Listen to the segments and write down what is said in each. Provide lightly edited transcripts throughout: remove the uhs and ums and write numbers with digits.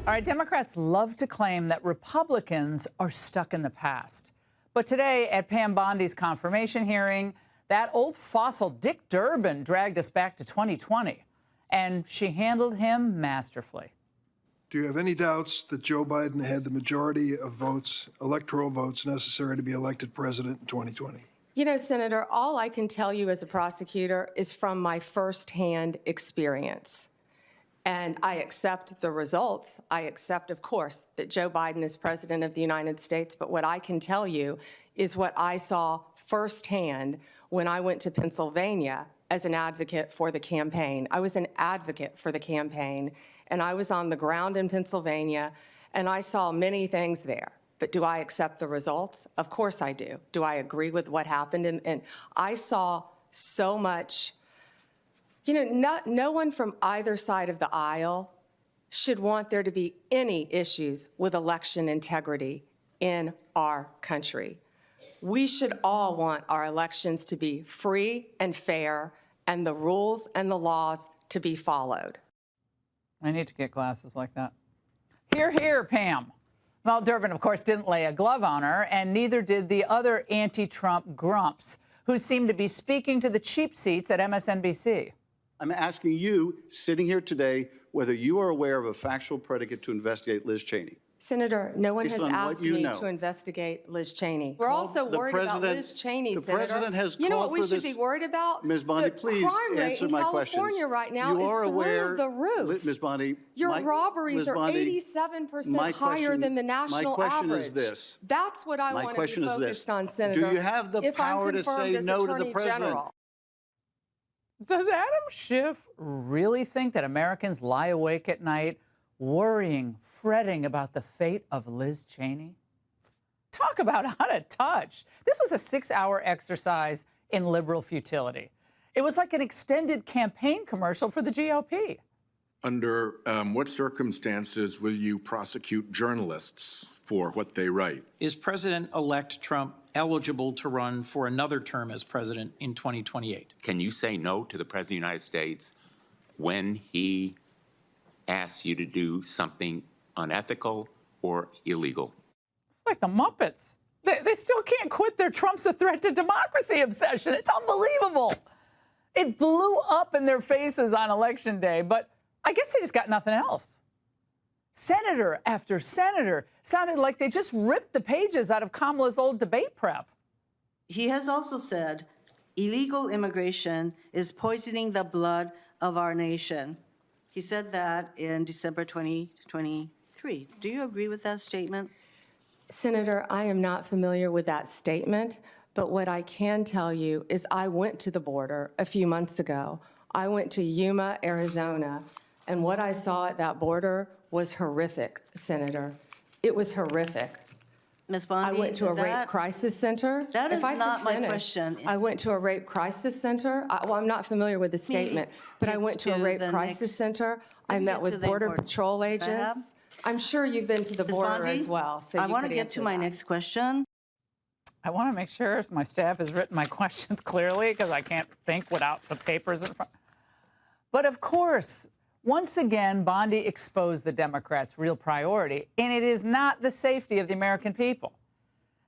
All right, Democrats love to claim that Republicans are stuck in the past. But today, at Pam Bondi's confirmation hearing, that old fossil Dick Durbin dragged us back to 2020, and she handled him masterfully. Do you have any doubts that Joe Biden had the majority of votes, electoral votes, necessary to be elected president in 2020? You know, Senator, all I can tell you as a prosecutor is from my firsthand experience. And I accept the results. I accept, of course, that Joe Biden is president of the United States. But what I can tell you is what I saw firsthand when I went to Pennsylvania as an advocate for the campaign. I was an advocate for the campaign, and I was on the ground in Pennsylvania, and I saw many things there. But do I accept the results? Of course I do. Do I agree with what happened? And I saw so much. You know, no one from either side of the aisle should want there to be any issues with election integrity in our country. We should all want our elections to be free and fair, and the rules and the laws to be followed. I need to get glasses like that. Hear, hear, Pam. Well, Durbin, of course, didn't lay a glove on her, and neither did the other anti-Trump grumps, who seemed to be speaking to the cheap seats at MSNBC. I'm asking you, sitting here today, whether you are aware of a factual predicate to investigate Liz Cheney. Senator, no one has Based on asked what you me know. to investigate Liz Cheney. We're also The worried about president- Liz Cheney, the Senator. president has You know called what we for should this- be worried about? Ms. Bondi, The please crime rate answer in my questions. California right now You is are aware, through the roof. Ms. Bondi, Your my- robberies Ms. are Bondi, 87% my higher question- than the national average. My question is this. That's what I My want to question be is focused this. on, Senator. Do you have the if power I'm to say confirmed as no to the Attorney president? General. Does Adam Schiff really think that Americans lie awake at night worrying, fretting about the fate of Liz Cheney? Talk about out of touch. This was a 6-hour exercise in liberal futility. It was like an extended campaign commercial for the GOP. Under what circumstances will you prosecute journalists for what they write? Is President-elect Trump eligible to run for another term as president in 2028? Can you say no to the President of the United States when he asks you to do something unethical or illegal? It's like the Muppets. They still can't quit their Trump's a threat to democracy obsession. It's unbelievable. It blew up in their faces on Election Day, but I guess they just got nothing else. Senator after senator sounded like they just ripped the pages out of Kamala's old debate prep. He has also said illegal immigration is poisoning the blood of our nation. He said that in December 2023. Do you agree with that statement? Senator, I am not familiar with that statement, but what I can tell you is I went to the border a few months ago. I went to Yuma, Arizona, and what I saw at that border was horrific, Senator. It was horrific. Ms. Bondi, I went to a rape crisis center. That is If I could not my finish, question. I went to a rape crisis center. Well, I'm not familiar with the statement, but I went to a rape crisis center. I met with Border Patrol agents. I'm sure you've been to the Ms. border Bondi, as well, so I you want to could get answer to my that. next question. I want to make sure my staff has written my questions clearly because I can't think without the papers in front. But of course, once again, Bondi exposed the Democrats' real priority, and it is not the safety of the American people.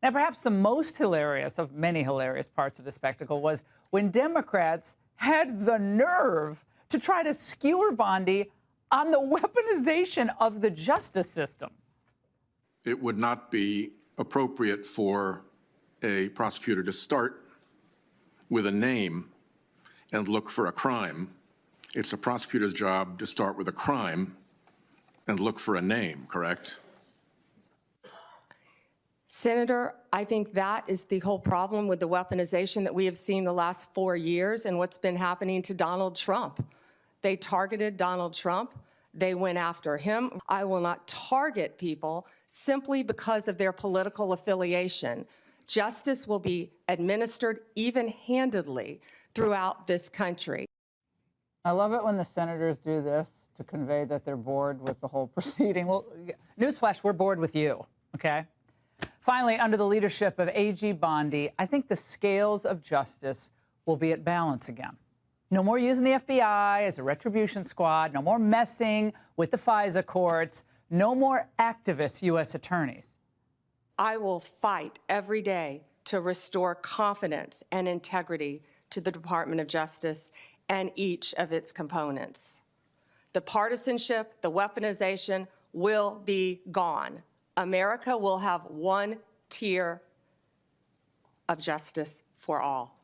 Now, perhaps the most hilarious of many hilarious parts of the spectacle was when Democrats had the nerve to try to skewer Bondi on the weaponization of the justice system. It would not be appropriate for a prosecutor to start with a name and look for a crime. It's a prosecutor's job to start with a crime and look for a name, correct? Senator, I think that is the whole problem with the weaponization that we have seen the last 4 years and what's been happening to Donald Trump. They targeted Donald Trump. They went after him. I will not target people simply because of their political affiliation. Justice will be administered even-handedly throughout this country. I love it when the senators do this to convey that they're bored with the whole proceeding. Well, newsflash, we're bored with you, okay? Finally, under the leadership of AG Bondi, I think the scales of justice will be at balance again. No more using the FBI as a retribution squad. No more messing with the FISA courts. No more activist U.S. attorneys. I will fight every day to restore confidence and integrity to the Department of Justice and each of its components. The partisanship, the weaponization will be gone. America will have one tier of justice for all.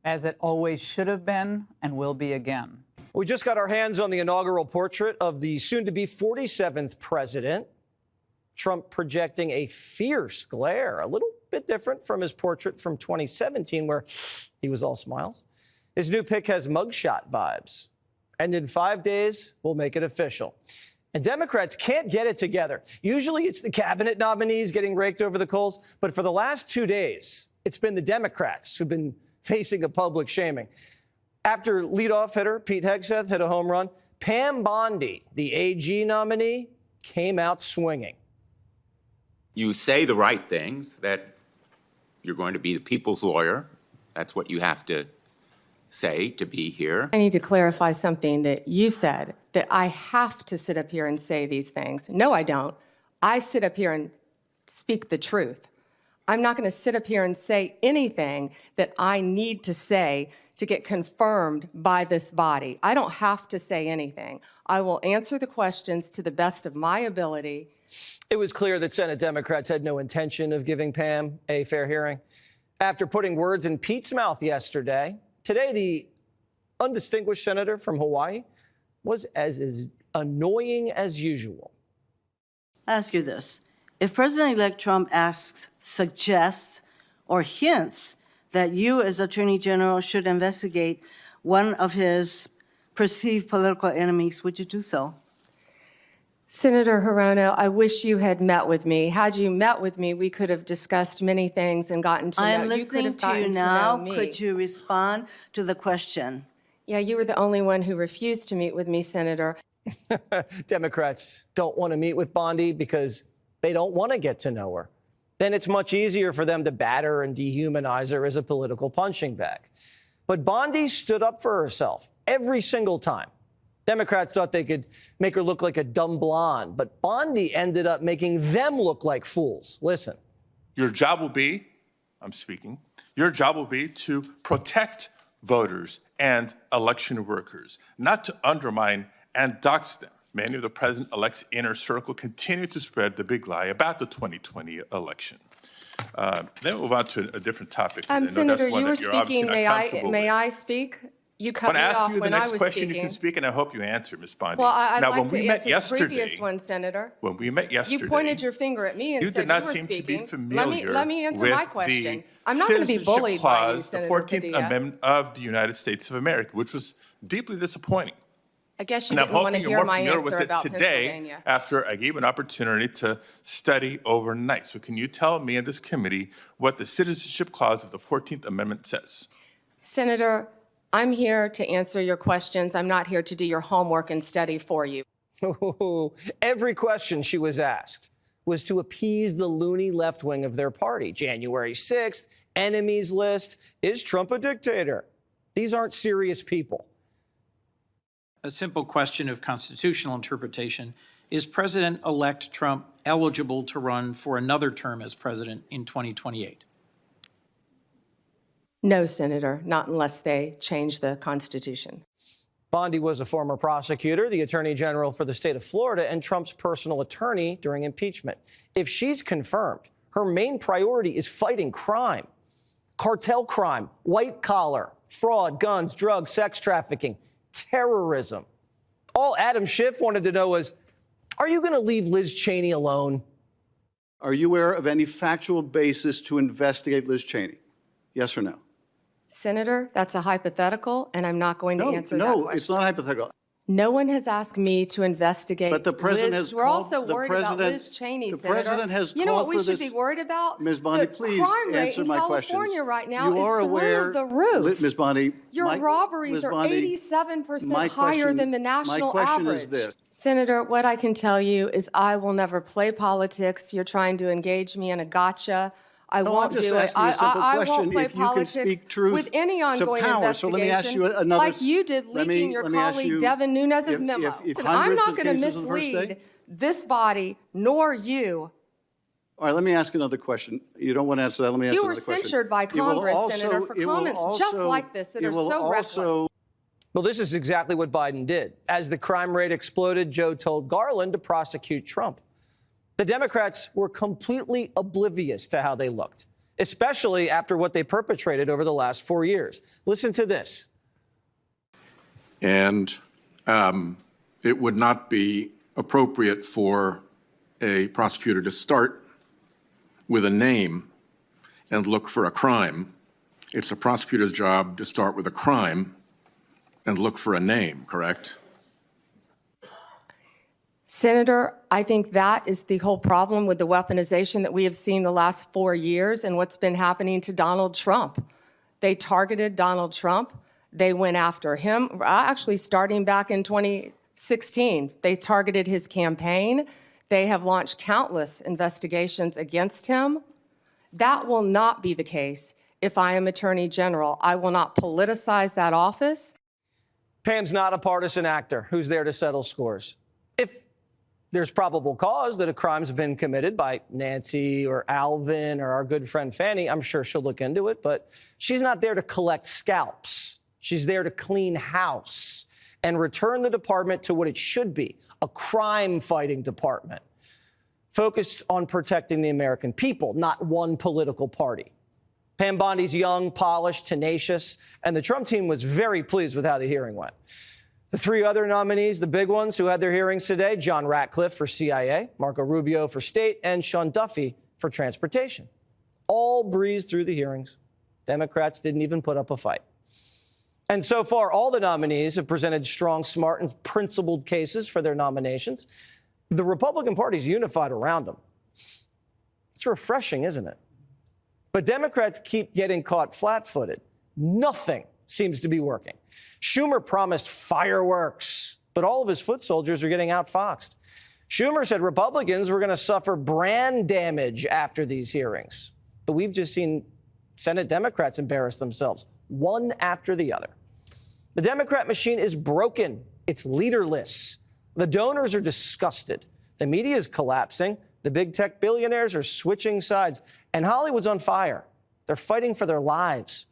As it always should have been and will be again. We just got our hands on the inaugural portrait of the soon-to-be 47th president. Trump projecting a fierce glare, a little bit different from his portrait from 2017, where he was all smiles. His new pic has mugshot vibes. And in 5 days, we'll make it official. And Democrats can't get it together. Usually it's the cabinet nominees getting raked over the coals, but for the last 2 days, it's been the Democrats who've been facing a public shaming. After leadoff hitter Pete Hegseth hit a home run, Pam Bondi, the AG nominee, came out swinging. You say the right things, that you're going to be the people's lawyer. That's what you have to say to be here. I need to clarify something that you said, that I have to sit up here and say these things. No, I don't. I sit up here and speak the truth. I'm not going to sit up here and say anything that I need to say to get confirmed by this body. I don't have to say anything. I will answer the questions to the best of my ability. It was clear that Senate Democrats had no intention of giving Pam a fair hearing. After putting words in Pete's mouth yesterday, today the undistinguished senator from Hawaii was as annoying as usual. I ask you this. If President-elect Trump asks, suggests, or hints that you as Attorney General should investigate one of his perceived political enemies, would you do so? Senator Hirono, I wish you had met with me. Had you met with me, we could have discussed many things and gotten to know. I am You could listening have to you gotten to now. know me. Could you respond to the question? Yeah, you were the only one who refused to meet with me, Senator. Democrats don't want to meet with Bondi because they don't want to get to know her. Then it's much easier for them to batter and dehumanize her as a political punching bag. But Bondi stood up for herself every single time. Democrats thought they could make her look like a dumb blonde, but Bondi ended up making them look like fools. Listen. Your job will be, I'm speaking, your job will be to protect voters and election workers, not to undermine and dox them. Many of the president-elect's inner circle continue to spread the big lie about the 2020 election. Then we'll move on to a different topic. Senator, you were speaking. May I speak? You cut me off when I was speaking. When I ask you the next question, you can speak, and I hope you answer, Ms. Bondi. Well, I'd now, like when to we answer met the previous one, Senator. When we met yesterday, You pointed your finger at me and you said did not you were seem speaking. to be familiar Let me answer with my question. the I'm not going to be bullied by you, Citizenship Clause, the Senator 14th Padilla. Amendment of the United States of America, which was deeply disappointing. I guess you And I'm didn't want to hoping you're hear more my familiar answer with it about today Pennsylvania. after I gave an opportunity to study overnight. So can you tell me and this committee what the Citizenship Clause of the 14th Amendment says? Senator, I'm here to answer your questions. I'm not here to do your homework and study for you. Every question she was asked was to appease the loony left wing of their party. January 6th, enemies list, is Trump a dictator? These aren't serious people. A simple question of constitutional interpretation. Is President-elect Trump eligible to run for another term as president in 2028? No, Senator, not unless they change the Constitution. Bondi was a former prosecutor, the attorney general for the state of Florida, and Trump's personal attorney during impeachment. If she's confirmed, her main priority is fighting crime, cartel crime, white collar, fraud, guns, drugs, sex trafficking, terrorism. All Adam Schiff wanted to know was, are you going to leave Liz Cheney alone? Are you aware of any factual basis to investigate Liz Cheney? Yes or no? Senator, that's a hypothetical, and I'm not going to answer that question. No, it's not hypothetical. No one has asked me to investigate. But the president Liz. has We're called, also worried about Liz Cheney, the Senator. president has You know called what we for should this. be worried about? Ms. Bondi, the please crime rate answer in my California questions. right now You are is aware, through the roof. Ms. Bondi, Your robberies Ms. are Bondi, 87% higher than the national my question average. is this. Senator, what I can tell you is I will never play politics. You're trying to engage me in a gotcha. I No, I'm won't just do it. asking you a simple I question. won't play If you can politics speak truth with any to ongoing power. So let me ask you investigation, another. like you did leaking your colleague Devin Nunes's memo. If And I'm hundreds not of going to cases on the first mislead day? this body nor you. All right, let me ask another question. You don't want to answer that. Let me ask You another were question. censured by It will Congress, also- Senator, for it will comments just also- like this that it are will so also- reckless. Well, this is exactly what Biden did. As the crime rate exploded, Joe told Garland to prosecute Trump. The Democrats were completely oblivious to how they looked, especially after what they perpetrated over the last 4 years. Listen to this. And it would not be appropriate for a prosecutor to start with a name and look for a crime. It's a prosecutor's job to start with a crime and look for a name, correct? Senator, I think that is the whole problem with the weaponization that we have seen the last 4 years and what's been happening to Donald Trump. They targeted Donald Trump. They went after him, actually starting back in 2016. They targeted his campaign. They have launched countless investigations against him. That will not be the case if I am Attorney General. I will not politicize that office. Pam's not a partisan actor who's there to settle scores. If there's probable cause that a crime's been committed by Nancy or Alvin or our good friend Fanny, I'm sure she'll look into it, but she's not there to collect scalps. She's there to clean house and return the department to what it should be, a crime-fighting department, focused on protecting the American people, not one political party. Pam Bondi's young, polished, tenacious, and the Trump team was very pleased with how the hearing went. The three other nominees, the big ones who had their hearings today, John Ratcliffe for CIA, Marco Rubio for State, and Sean Duffy for Transportation, all breezed through the hearings. Democrats didn't even put up a fight. And so far, all the nominees have presented strong, smart, and principled cases for their nominations. The Republican Party's unified around them. It's refreshing, isn't it? But Democrats keep getting caught flat-footed. Nothing seems to be working. Schumer promised fireworks, but all of his foot soldiers are getting outfoxed. Schumer said Republicans were going to suffer brand damage after these hearings. But we've just seen Senate Democrats embarrass themselves, one after the other. The Democrat machine is broken. It's leaderless. The donors are disgusted. The media is collapsing. The big tech billionaires are switching sides. And Hollywood's on fire. They're fighting for their lives.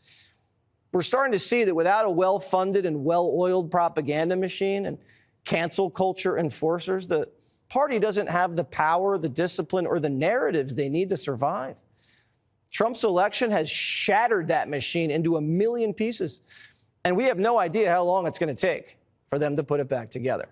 We're starting to see that without a well-funded and well-oiled propaganda machine and cancel culture enforcers, the party doesn't have the power, the discipline, or the narratives they need to survive. Trump's election has shattered that machine into a million pieces, and we have no idea how long it's going to take for them to put it back together.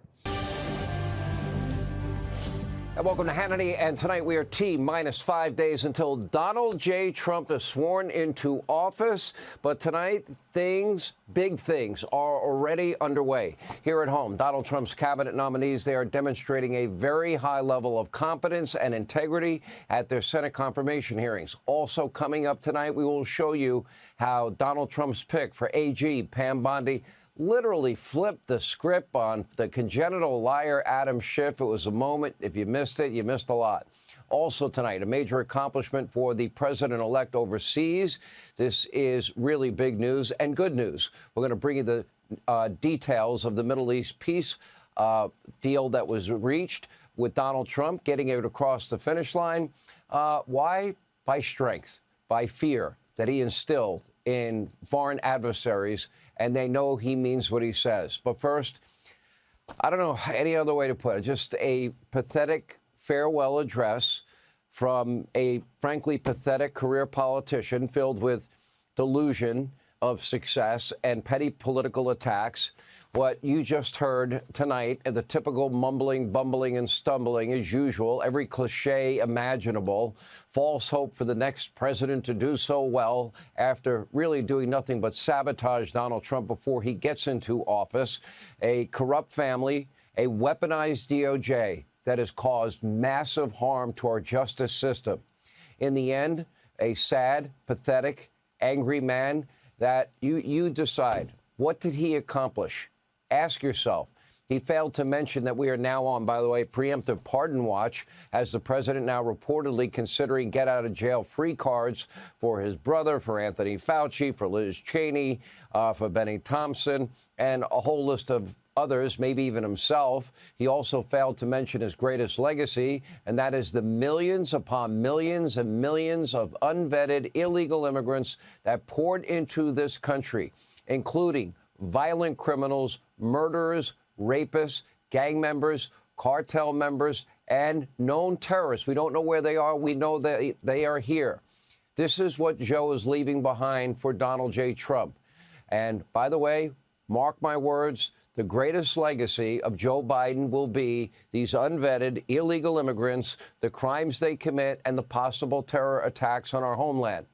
And welcome to Hannity, and tonight we are T-minus 5 days until Donald J. Trump is sworn into office. But tonight, big things are already underway. Here at home, Donald Trump's cabinet nominees, they are demonstrating a very high level of competence and integrity at their Senate confirmation hearings. Also coming up tonight, we will show you how Donald Trump's pick for AG, Pam Bondi, literally flipped the script on the congenital liar Adam Schiff. It was a moment. If you missed it, you missed a lot. Also tonight, a major accomplishment for the president-elect overseas. This is really big news and good news. We're going to bring you the details of the Middle East peace deal that was reached with Donald Trump getting it across the finish line. Why? By strength, by fear that he instilled in foreign adversaries, and they know he means what he says. But first, I don't know any other way to put it, just a pathetic farewell address from a frankly pathetic career politician filled with delusion of success and petty political attacks. What you just heard tonight, the typical mumbling, bumbling, and stumbling as usual, every cliche imaginable, false hope for the next president to do so well after really doing nothing but sabotage Donald Trump before he gets into office, a corrupt family, a weaponized DOJ that has caused massive harm to our justice system. In the end, a sad, pathetic, angry man that you decide, what did he accomplish? Ask yourself, He failed to mention that we are now on, by the way, preemptive pardon watch, as the president now reportedly considering get-out-of-jail-free cards for his brother, for Anthony Fauci, for Liz Cheney, for Benny Thompson, and a whole list of others, maybe even himself. He also failed to mention his greatest legacy, and that is the millions upon millions and millions of unvetted illegal immigrants that poured into this country, including violent criminals, murderers, rapists, gang members, cartel members, and known terrorists. We don't know where they are. We know that they are here. This is what Joe is leaving behind for Donald J. Trump. And by the way, mark my words, the greatest legacy of Joe Biden will be these unvetted illegal immigrants, the crimes they commit, and the possible terror attacks on our homeland.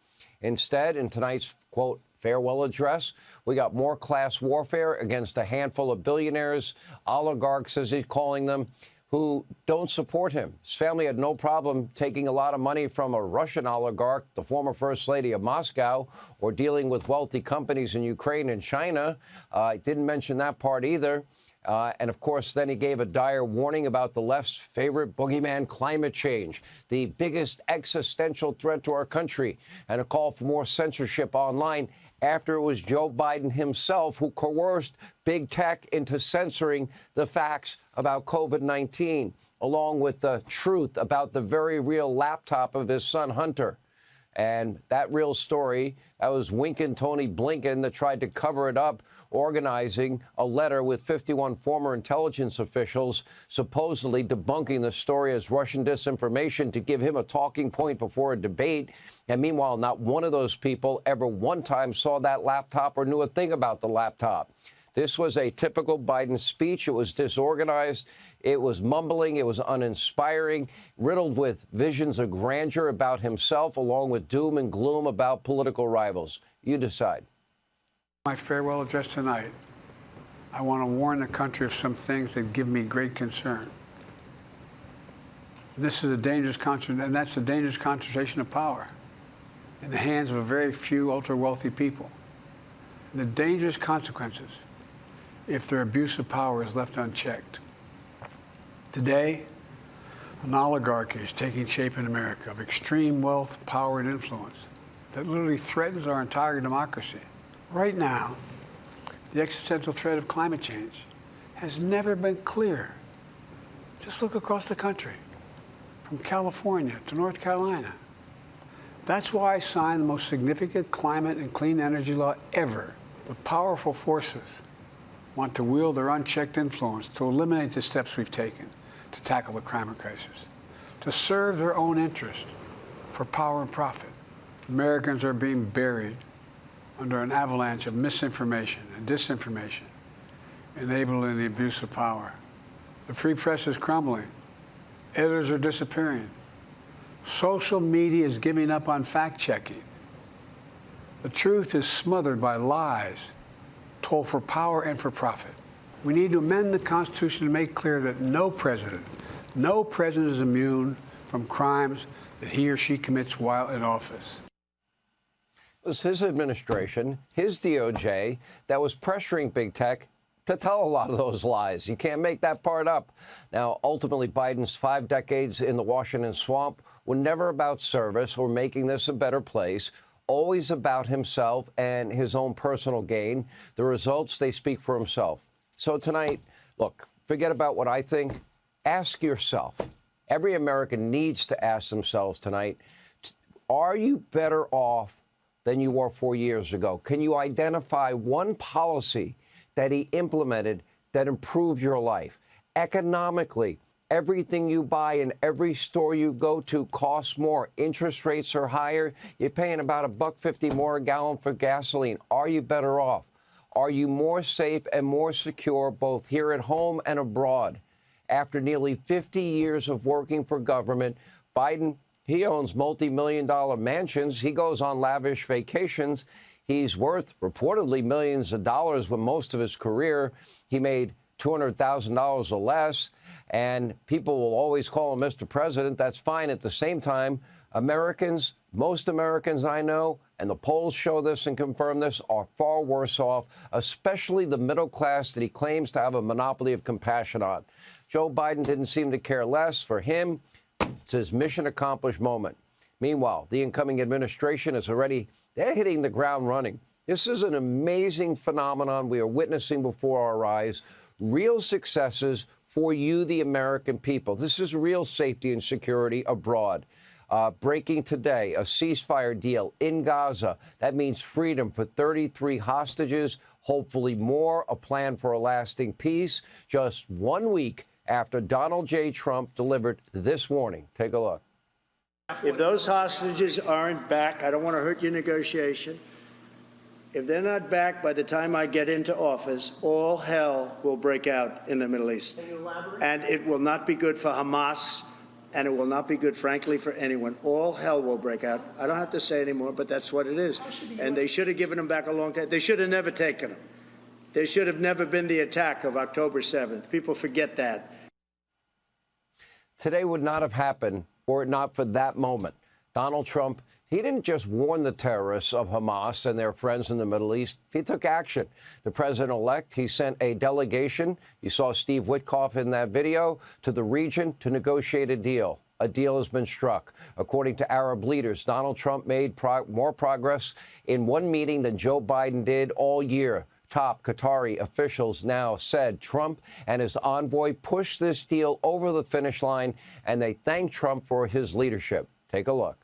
Instead, in tonight's, quote, farewell address, we got more class warfare against a handful of billionaires, oligarchs, as he's calling them, who don't support him. His family had no problem taking a lot of money from a Russian oligarch, the former First Lady of Moscow, or dealing with wealthy companies in Ukraine and China. Didn't mention that part either. And, of course, then he gave a dire warning about the left's favorite boogeyman, climate change, the biggest existential threat to our country, and a call for more censorship online after it was Joe Biden himself who coerced big tech into censoring the facts about COVID-19, along with the truth about the very real laptop of his son, Hunter. And that real story, that was winking Tony Blinken that tried to cover it up, organizing a letter with 51 former intelligence officials supposedly debunking the story as Russian disinformation to give him a talking point before a debate. And meanwhile, not one of those people ever one time saw that laptop or knew a thing about the laptop. This was a typical Biden speech. It was disorganized. It was mumbling. It was uninspiring, riddled with visions of grandeur about himself, along with doom and gloom about political rivals. You decide. My farewell address tonight, I want to warn the country of some things that give me great concern. This is a dangerous concentration, and that's a dangerous concentration of power in the hands of a very few ultra-wealthy people. And the dangerous consequences if their abuse of power is left unchecked. Today, an oligarchy is taking shape in America of extreme wealth, power, and influence that literally threatens our entire democracy. Right now, the existential threat of climate change has never been clearer. Just look across the country, from California to North Carolina. That's why I signed the most significant climate and clean energy law ever. The powerful forces want to wield their unchecked influence to eliminate the steps we've taken to tackle the climate crisis, to serve their own interest for power and profit. Americans are being buried under an avalanche of misinformation and disinformation, enabling the abuse of power. The free press is crumbling. Editors are disappearing. Social media is giving up on fact-checking. The truth is smothered by lies told for power and for profit. We need to amend the Constitution to make clear that no president is immune from crimes that he or she commits while in office. It was his administration, his DOJ, that was pressuring big tech to tell a lot of those lies. You can't make that part up. Now, ultimately, Biden's 5 decades in the Washington swamp were never about service or making this a better place, always about himself and his own personal gain. The results, they speak for himself. So tonight, look, forget about what I think. Ask yourself. Every American needs to ask themselves tonight, are you better off than you were 4 years ago? Can you identify one policy that he implemented that improved your life? Economically, everything you buy in every store you go to costs more. Interest rates are higher. You're paying about $1.50 more a gallon for gasoline. Are you better off? Are you more safe and more secure both here at home and abroad? After nearly 50 years of working for government, Biden, he owns multi-million-dollar mansions. He goes on lavish vacations. He's worth reportedly millions of dollars with most of his career. He made $200,000 or less, and people will always call him Mr. President. That's fine. At the same time, Americans, most Americans I know, and the polls show this and confirm this, are far worse off, especially the middle class that he claims to have a monopoly of compassion on. Joe Biden didn't seem to care less. For him, it's his mission accomplished moment. Meanwhile, the incoming administration is they're hitting the ground running. This is an amazing phenomenon we are witnessing before our eyes. Real successes for you, the American people. This is real safety and security abroad. Breaking today, a ceasefire deal in Gaza. That means freedom for 33 hostages, hopefully more, a plan for a lasting peace. Just 1 week after Donald J. Trump delivered this warning. Take a look. If those hostages aren't back, I don't want to hurt your negotiation. If they're not back by the time I get into office, all hell will break out in the Middle East. Can you elaborate? And it will not be good for Hamas, and it will not be good, frankly, for anyone. All hell will break out. I don't have to say anymore, but that's what it is. And they should have given them back a long time. They should have never taken them. There should have never been the attack of October 7th. People forget that. Today would not have happened were it not for that moment. Donald Trump, he didn't just warn the terrorists of Hamas and their friends in the Middle East. He took action. The president-elect, he sent a delegation, you saw Steve Witkoff in that video, to the region to negotiate a deal. A deal has been struck. According to Arab leaders, Donald Trump made more progress in one meeting than Joe Biden did all year. Top Qatari officials now said Trump and his envoy pushed this deal over the finish line, and they thanked Trump for his leadership. Take a look.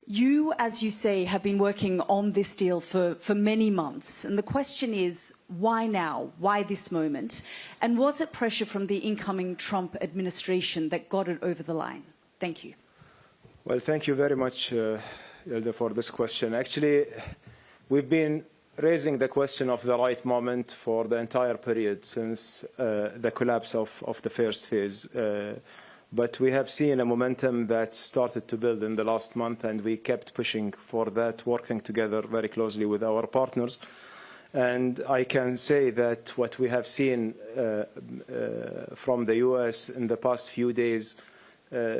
You, as you say, have been working on this deal for many months. And the question is, why now? Why this moment? And was it pressure from the incoming Trump administration that got it over the line? Thank you. Well, thank you very much, Hilda, for this question. Actually, we've been raising the question of the right moment for the entire period since the collapse of the first phase. But we have seen a momentum that started to build in the last month, and we kept pushing for that, working together very closely with our partners. And I can say that what we have seen from the U.S. in the past few days,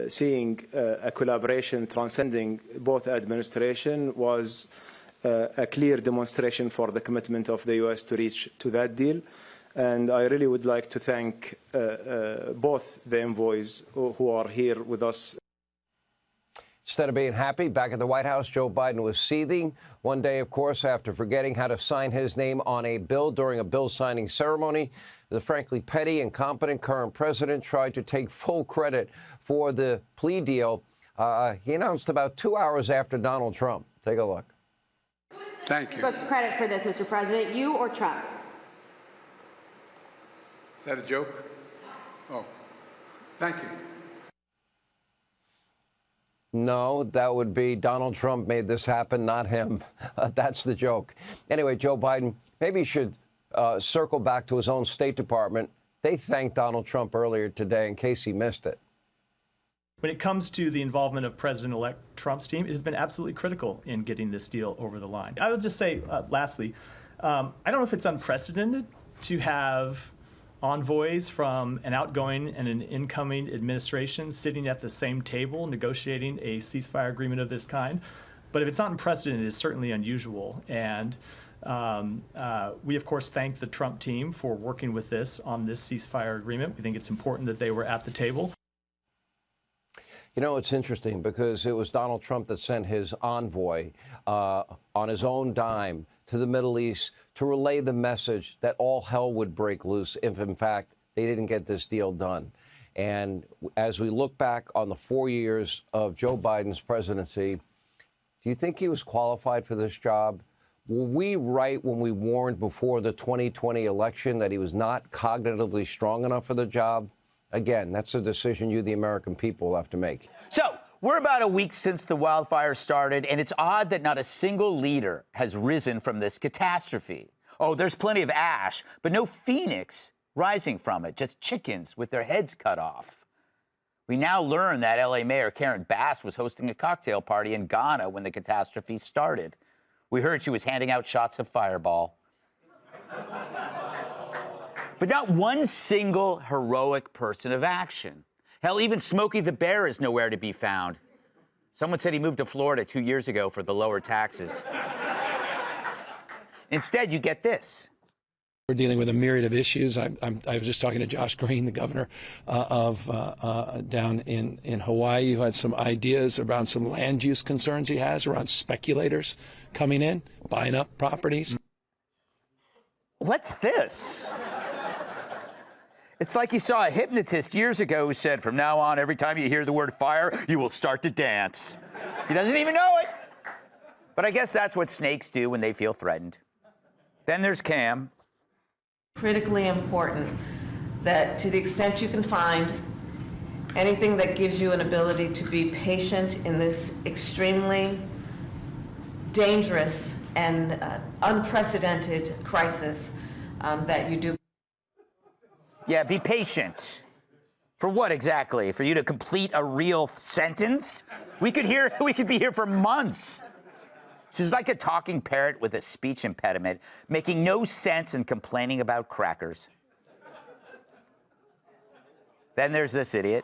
seeing a collaboration transcending both administrations, was a clear demonstration for the commitment of the U.S. to reach to that deal. And I really would like to thank both the envoys who are here with us. Instead of being happy, back at the White House, Joe Biden was seething. One day, of course, after forgetting how to sign his name on a bill during a bill signing ceremony, the frankly petty, incompetent current president tried to take full credit for the plea deal he announced about 2 hours after Donald Trump. Take a look. Thank you. Books credit for this, Mr. President, you or Trump? Is that a joke? Oh, thank you. No, that would be Donald Trump made this happen, not him. That's the joke. Anyway, Joe Biden, maybe he should circle back to his own State Department. They thanked Donald Trump earlier today in case he missed it. When it comes to the involvement of President-elect Trump's team, it has been absolutely critical in getting this deal over the line. I would just say, lastly, I don't know if it's unprecedented to have envoys from an outgoing and an incoming administration sitting at the same table negotiating a ceasefire agreement of this kind. But if it's not unprecedented, it's certainly unusual. And we, of course, thank the Trump team for working with this on this ceasefire agreement. We think it's important that they were at the table. You know, it's interesting because it was Donald Trump that sent his envoy on his own dime to the Middle East to relay the message that all hell would break loose if, in fact, they didn't get this deal done. And as we look back on the 4 years of Joe Biden's presidency, do you think he was qualified for this job? Were we right when we warned before the 2020 election that he was not cognitively strong enough for the job? Again, that's a decision you, the American people, will have to make. So we're about a week since the wildfire started, and it's odd that not a single leader has risen from this catastrophe. Oh, there's plenty of ash, but no phoenix rising from it, just chickens with their heads cut off. We now learn that L.A. Mayor Karen Bass was hosting a cocktail party in Ghana when the catastrophe started. We heard she was handing out shots of Fireball. But not one single heroic person of action. Hell, even Smokey the Bear is nowhere to be found. Someone said he moved to Florida 2 years ago for the lower taxes. Instead, you get this. We're dealing with a myriad of issues. I was just talking to Josh Green, the governor down in Hawaii, who had some ideas around some land use concerns he has around speculators coming in, buying up properties. What's this? It's like you saw a hypnotist years ago who said, from now on, every time you hear the word fire, you will start to dance. He doesn't even know it. But I guess that's what snakes do when they feel threatened. Then there's Cam. Critically important that to the extent you can find anything that gives you an ability to be patient in this extremely dangerous and unprecedented crisis, that you do. Yeah, be patient. For what exactly? For you to complete a real sentence? We could be here for months. She's like a talking parrot with a speech impediment, making no sense and complaining about crackers. Then there's this idiot.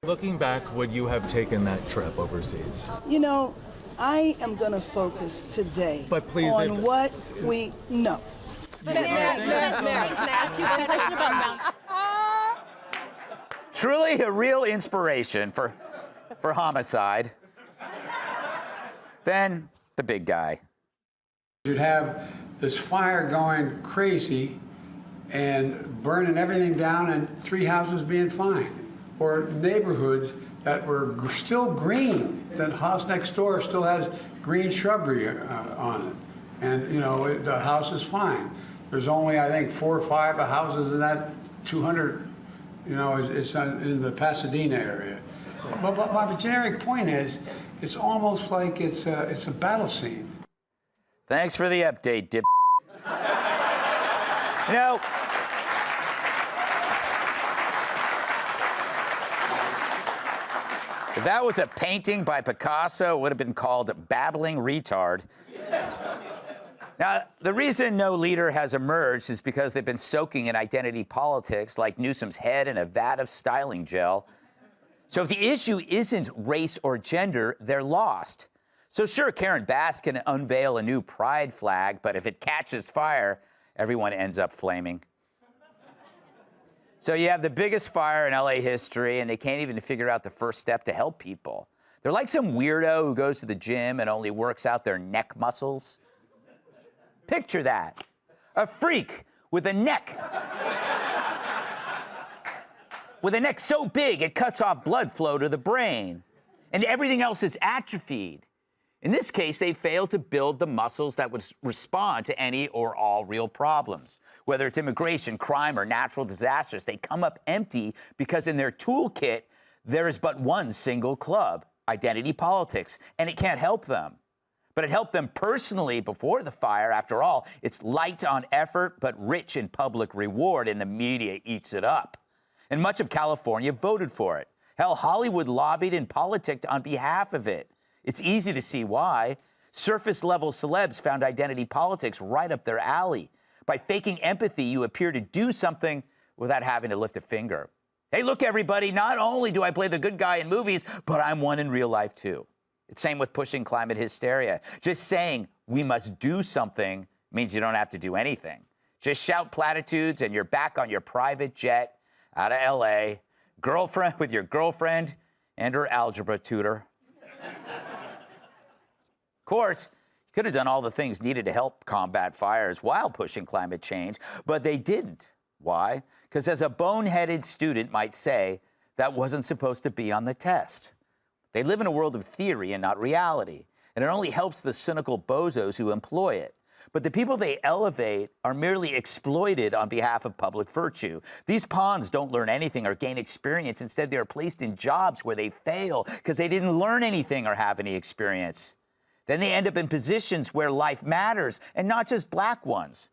Looking back, would you have taken that trip overseas? You know, I am going to focus today But please, on what we know. Truly a real inspiration for homicide. Then the big guy. You'd have this fire going crazy and burning everything down and 3 houses being fine. Or neighborhoods that were still green. That house next door still has green shrubbery on it. And, you know, the house is fine. There's only, I think, 4 or 5 houses in that 200, you know, it's in the Pasadena area. But my generic point is, it's almost like it's a battle scene. Thanks for the update, dip. You know, if that was a painting by Picasso, it would have been called Babbling Retard. Now, the reason no leader has emerged is because they've been soaking in identity politics like Newsom's head in a vat of styling gel. So if the issue isn't race or gender, they're lost. So sure, Karen Bass can unveil a new pride flag, but if it catches fire, everyone ends up flaming. So you have the biggest fire in LA history, and they can't even figure out the first step to help people. They're like some weirdo who goes to the gym and only works out their neck muscles. Picture that. A freak with a neck. With a neck so big it cuts off blood flow to the brain. And everything else is atrophied. In this case, they failed to build the muscles that would respond to any or all real problems. Whether it's immigration, crime, or natural disasters, they come up empty because in their toolkit, there is but one single club, identity politics, and it can't help them. But it helped them personally before the fire. After all, it's light on effort, but rich in public reward, and the media eats it up. And much of California voted for it. Hell, Hollywood lobbied and politicked on behalf of it. It's easy to see why. Surface-level celebs found identity politics right up their alley. By faking empathy, you appear to do something without having to lift a finger. Hey, look, everybody, not only do I play the good guy in movies, but I'm one in real life, too. It's same with pushing climate hysteria. Just saying we must do something means you don't have to do anything. Just shout platitudes and you're back on your private jet out of LA, girlfriend with your girlfriend and her algebra tutor. Of course, you could have done all the things needed to help combat fires while pushing climate change, but they didn't. Why? Because as a boneheaded student might say, that wasn't supposed to be on the test. They live in a world of theory and not reality, and it only helps the cynical bozos who employ it. But the people they elevate are merely exploited on behalf of public virtue. These pawns don't learn anything or gain experience. Instead, they are placed in jobs where they fail because they didn't learn anything or have any experience. Then they end up in positions where life matters, and not just black ones.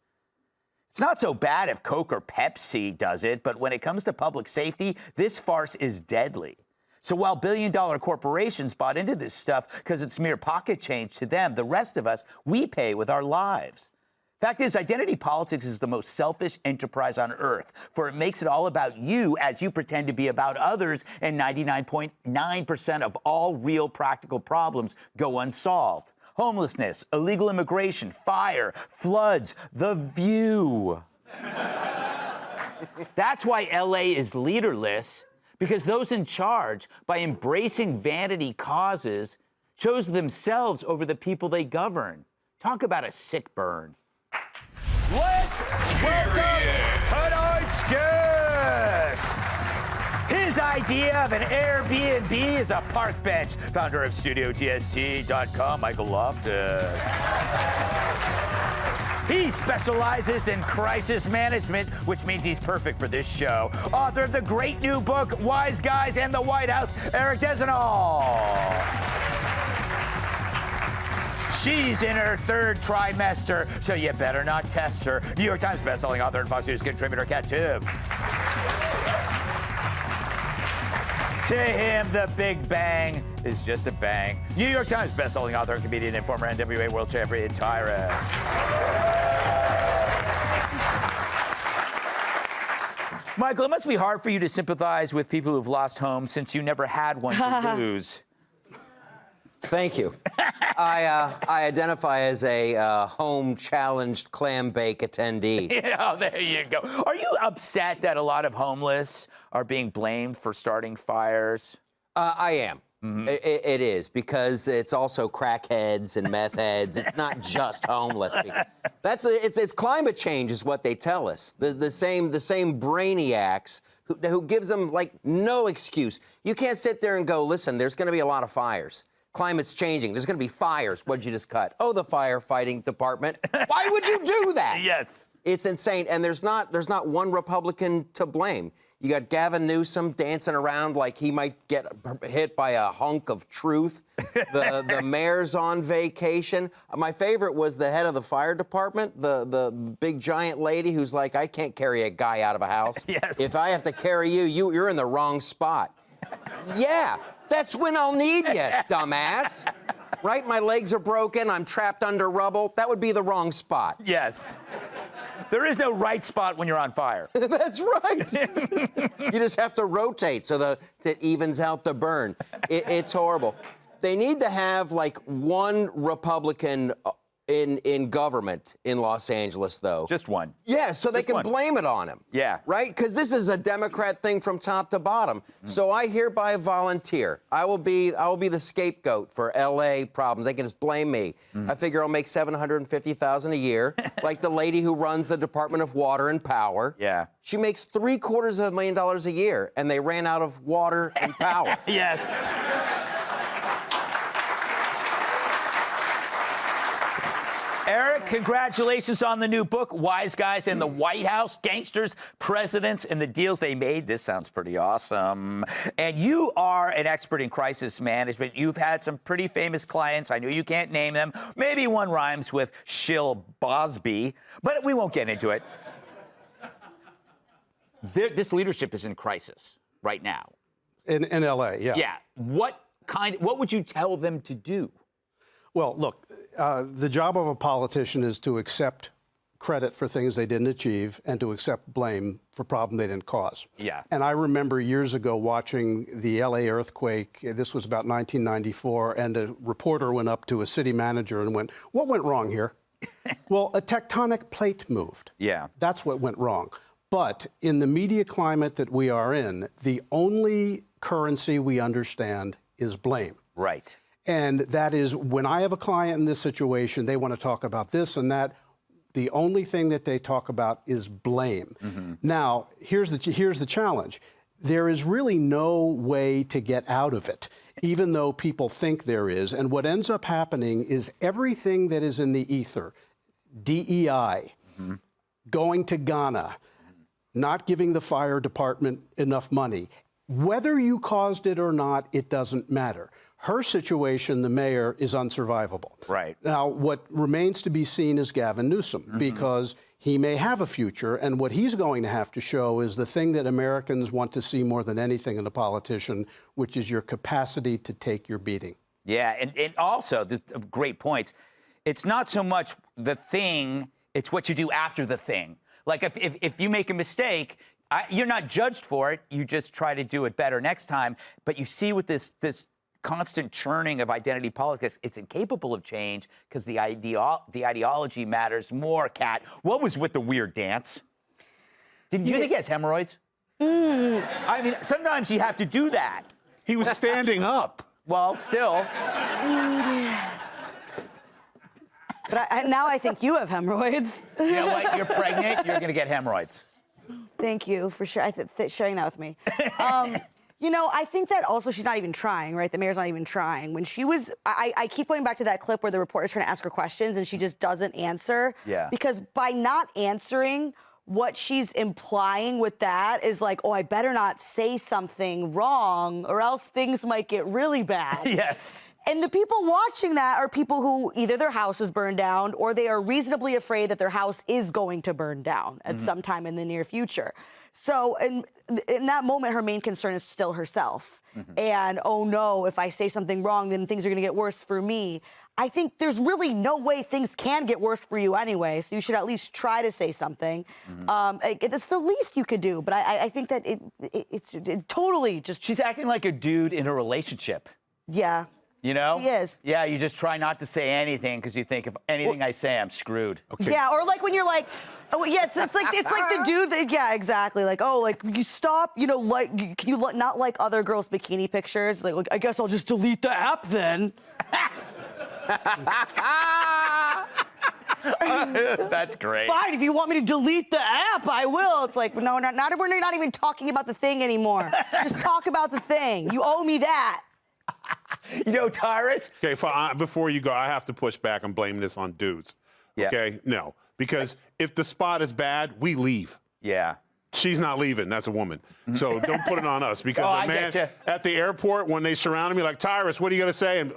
It's not so bad if Coke or Pepsi does it, but when it comes to public safety, this farce is deadly. So while billion-dollar corporations bought into this stuff because it's mere pocket change to them, the rest of us, we pay with our lives. Fact is, identity politics is the most selfish enterprise on earth, for it makes it all about you as you pretend to be about others, and 99.9% of all real practical problems go unsolved. Homelessness, illegal immigration, fire, floods, the view. That's why LA is leaderless, because those in charge, by embracing vanity causes, chose themselves over the people they govern. Talk about a sick burn. Let's welcome tonight's guest. His idea of an Airbnb is a park bench. Founder of StudioTST.com, Michael Loftus. He specializes in crisis management, which means he's perfect for this show. Author of the great new book, Wise Guys and the White House, Eric Dezenol. She's in her third trimester, so you better not test her. New York Times bestselling author and Fox News contributor, Kat Tibb. To him, the Big Bang is just a bang. New York Times bestselling author and comedian and former NWA world champion, Tyrus. Michael, it must be hard for you to sympathize with people who've lost homes since you never had one to lose. Thank you. I identify as a home-challenged clam bake attendee. Oh, there you go. Are you upset that a lot of homeless are being blamed for starting fires? I am. It is, because it's also crackheads and meth heads. It's not just homeless people. It's climate change is what they tell us. The same brainiacs who gives them, like, no excuse. You can't sit there and go, listen, there's going to be a lot of fires. Climate's changing. There's going to be fires. What'd you just cut? Oh, the firefighting department. Why would you do that? Yes. It's insane. And there's not one Republican to blame. You got Gavin Newsom dancing around like he might get hit by a hunk of truth. The mayor's on vacation. My favorite was the head of the fire department, the big giant lady who's like, I can't carry a guy out of a house. Yes. If I have to carry you're in the wrong spot. Yeah. That's when I'll need you, dumbass. Right? My legs are broken. I'm trapped under rubble. That would be the wrong spot. Yes. There is no right spot when you're on fire. That's right. You just have to rotate so that it evens out the burn. It's horrible. They need to have, like, one Republican in government in Los Angeles, though. Just one. Yeah, so they can blame it on him. Yeah. Right? Because this is a Democrat thing from top to bottom. So I hereby volunteer. I will be the scapegoat for LA problems. They can just blame me. I figure I'll make $750,000 a year, like the lady who runs the Department of Water and Power. Yeah. She makes $750,000 a year, and they ran out of water and power. Yes. Eric, congratulations on the new book, Wise Guys in the White House, Gangsters, Presidents, and the Deals They Made. This sounds pretty awesome. And you are an expert in crisis management. You've had some pretty famous clients. I know you can't name them. Maybe one rhymes with Shill Bosby, but we won't get into it. This leadership is in crisis right now. In L.A., yeah. Yeah. What would you tell them to do? Well, look, the job of a politician is to accept credit for things they didn't achieve and to accept blame for problems they didn't cause. Yeah. And I remember years ago watching the L.A. earthquake. This was about 1994, and a reporter went up to a city manager and went, "What went wrong here?" Well, a tectonic plate moved. Yeah. That's what went wrong. But in the media climate that we are in, the only currency we understand is blame. Right. And that is, when I have a client in this situation, they want to talk about this and that. The only thing that they talk about is blame. Now, here's the challenge. There is really no way to get out of it, even though people think there is. And what ends up happening is everything that is in the ether, DEI, going to Ghana, not giving the fire department enough money, whether you caused it or not, it doesn't matter. Her situation, the mayor, is unsurvivable. Right. Now, what remains to be seen is Gavin Newsom, because he may have a future, and what he's going to have to show is the thing that Americans want to see more than anything in a politician, which is your capacity to take your beating. Yeah, and also, great points. It's not so much the thing, It's what you do after the thing. Like if you make a mistake, you're not judged for it. You just try to do it better next time. But you see with this constant churning of identity politics, it's incapable of change because the ideology matters more, Kat. What was with the weird dance? Did you think he has hemorrhoids? I mean, sometimes you have to do that. He was standing up. Well, still. But now I think you have hemorrhoids. You know what? You're pregnant. You're going to get hemorrhoids. Thank you for sharing that with me. You know, I think that also she's not even trying, right? The mayor's not even trying. When she was, I keep going back to that clip where the reporter's trying to ask her questions and she just doesn't answer. Yeah. Because by not answering, what she's implying with that is like, oh, I better not say something wrong or else things might get really bad. Yes. And the people watching that are people who either their house is burned down or they are reasonably afraid that their house is going to burn down at some time in the near future. So in that moment, her main concern is still herself. And, oh, no, if I say something wrong, then things are going to get worse for me. I think there's really no way things can get worse for you anyway, so you should at least try to say something. It's the least you could do, but I think that it totally just... She's acting like a dude in a relationship. Yeah. You know? She is. Yeah, you just try not to say anything because you think if anything I say, I'm screwed. Okay. Yeah, or like when you're like, oh yeah, it's like the dude that, yeah, exactly. Like, oh, like you stop, you know, like can you not like other girls' bikini pictures? Like I guess I'll just delete the app then. That's great. Fine, if you want me to delete the app, I will. It's like, no, we're not even talking about the thing anymore. Just talk about the thing. You owe me that. You know, Tyrus? Okay, before you go, I have to push back and blame this on dudes. Yeah. Okay? No. Because if the spot is bad, we leave. Yeah. She's not leaving. That's a woman. So don't put it on us. Because I the man getcha. at the airport, when they surrounded me like, Tyrus, what are you going to say? And,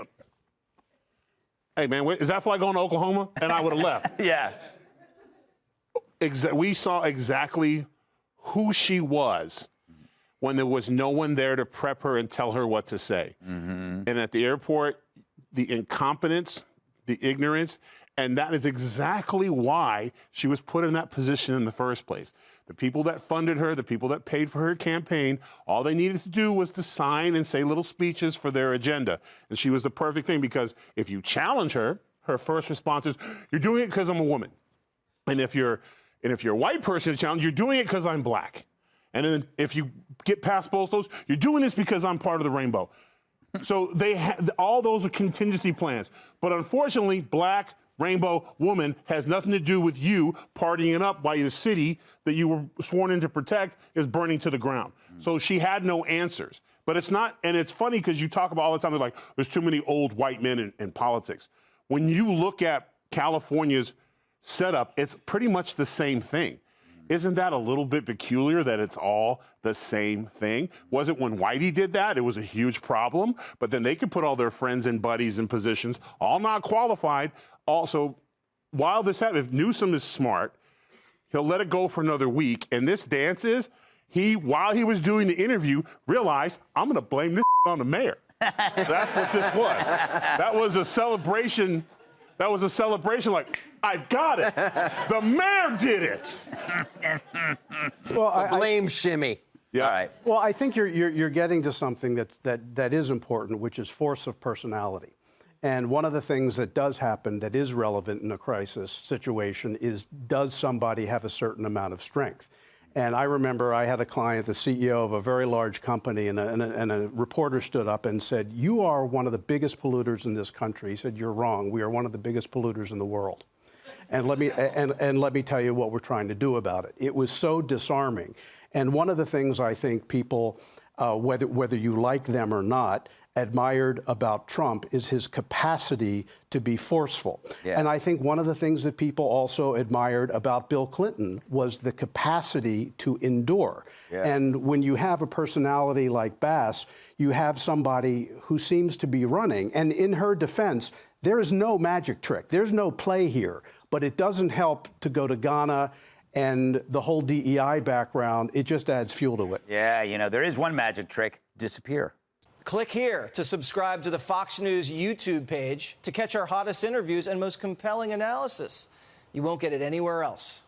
hey, man, is that flight going to Oklahoma? And I would have left. Yeah. We saw exactly who she was when there was no one there to prep her and tell her what to say. And at the airport, the incompetence, the ignorance, and that is exactly why she was put in that position in the first place. The people that funded her, the people that paid for her campaign, all they needed to do was to sign and say little speeches for their agenda. And she was the perfect thing because if you challenge her, her first response is, you're doing it because I'm a woman. And if you're a white person to challenge, you're doing it because I'm black. And then if you get past both those, you're doing this because I'm part of the rainbow. So all those are contingency plans. But unfortunately, black, rainbow, woman has nothing to do with you partying up while the city that you were sworn in to protect is burning to the ground. So she had no answers. But it's not, and it's funny because you talk about all the time, like, there's too many old white men in politics. When you look at California's setup, it's pretty much the same thing. Isn't that a little bit peculiar that it's all the same thing? Was it when Whitey did that? It was a huge problem, but then they could put all their friends and buddies in positions, all not qualified. Also, while this happened, if Newsom is smart, he'll let it go for another week. And this dance is, while he was doing the interview, realized, I'm going to blame this on the mayor. That's what this was. That was a celebration. That was a celebration like, I've got it. The mayor did it. Well, blame shimmy. Yeah. All right. Well, I think you're getting to something that is important, which is force of personality. And one of the things that does happen that is relevant in a crisis situation is, does somebody have a certain amount of strength? And I remember I had a client, the CEO of a very large company, and a reporter stood up and said, you are one of the biggest polluters in this country. He said, you're wrong. We are one of the biggest polluters in the world. And let me tell you what we're trying to do about it. It was so disarming. And one of the things I think people, whether you like them or not, admired about Trump is his capacity to be forceful. Yeah. And I think one of the things that people also admired about Bill Clinton was the capacity to endure. Yeah. And when you have a personality like Bass, you have somebody who seems to be running. And in her defense, there is no magic trick. There's no play here. But it doesn't help to go to Ghana and the whole DEI background. It just adds fuel to it. Yeah, you know, there is one magic trick: disappear. Click here to subscribe to the Fox News YouTube page to catch our hottest interviews and most compelling analysis. You won't get it anywhere else.